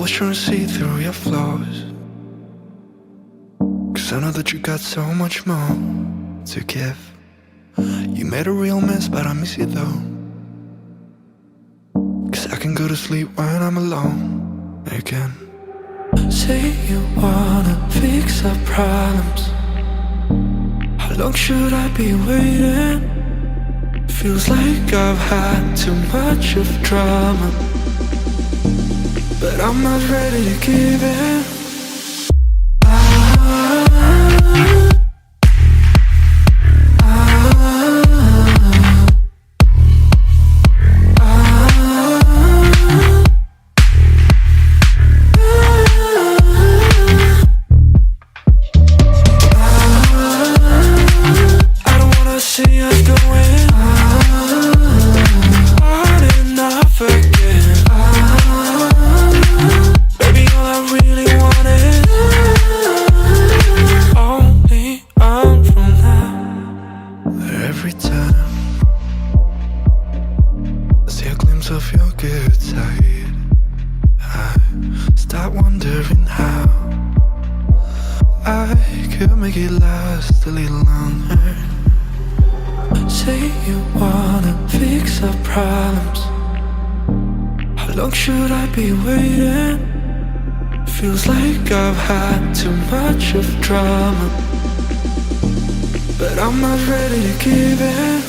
Always trying to see through your flaws, 'cause I know that you got so much more to give. You made a real mess, but I miss you though, 'cause I can go to sleep when I'm alone again. Say you wanna fix our problems. How long should I be waiting? Feels like I've had too much of drama, but I'm not ready to give in. Feels like I've had too much of drama, but I'm not ready to give in.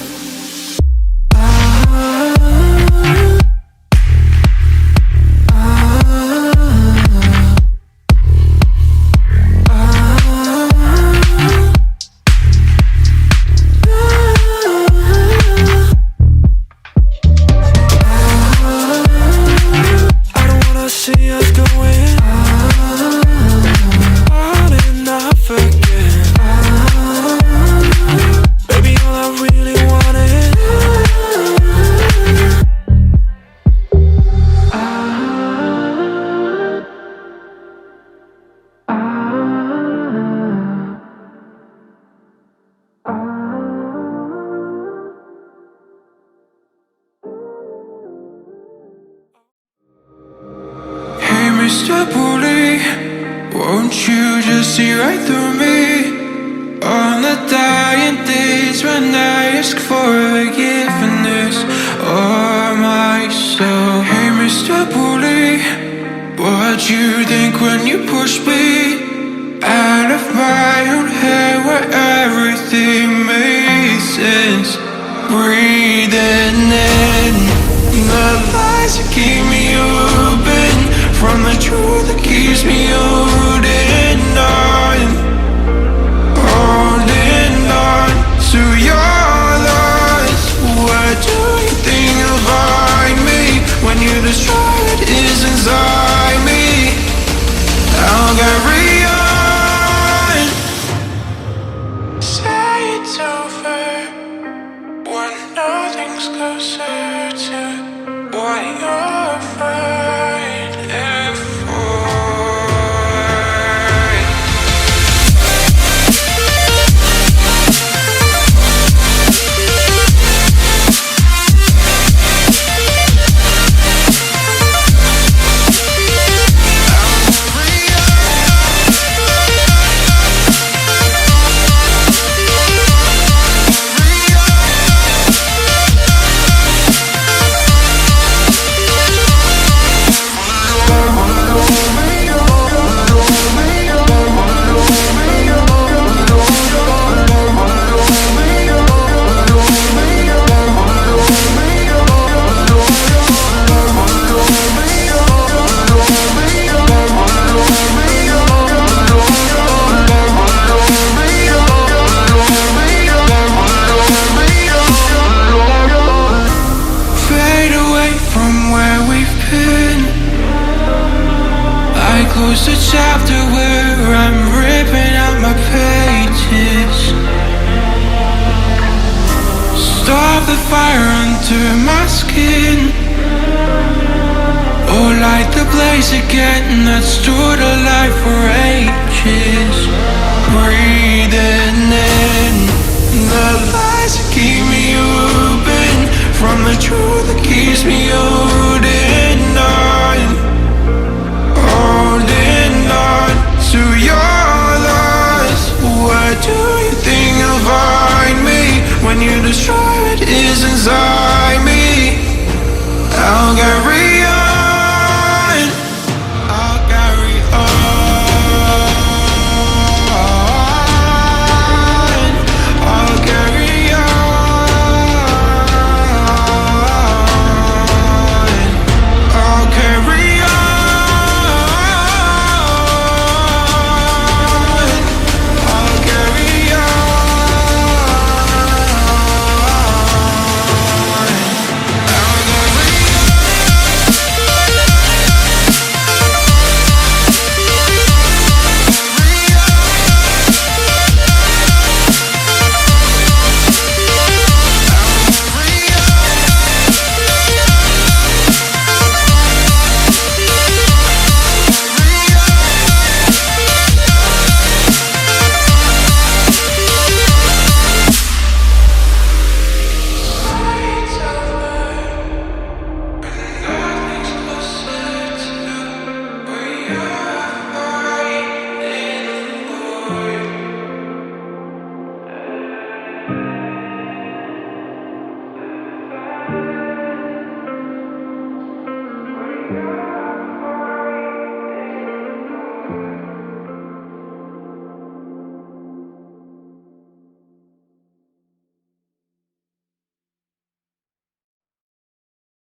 Mr. Bully, won't you just see right through me? On the dying days when I ask for forgiveness or my soul. Hey Mr. Bully, what you think when you push me out of my own head where everything made sense? Breathing in the lies that keep me open from the truth that keeps me holding on to your loss. What do you think about me when you destroy what is inside me? I'll carry on. Say it's over when nothing's closer to what you're afraid for. Close the chapter where I'm ripping out my pages. Stop the fire under my skin. Oh, light the blaze again that stood alive for ages. Breathing in the lies that keep me open from the truth that keeps me holding on. when you destroy what is inside me. I'll get real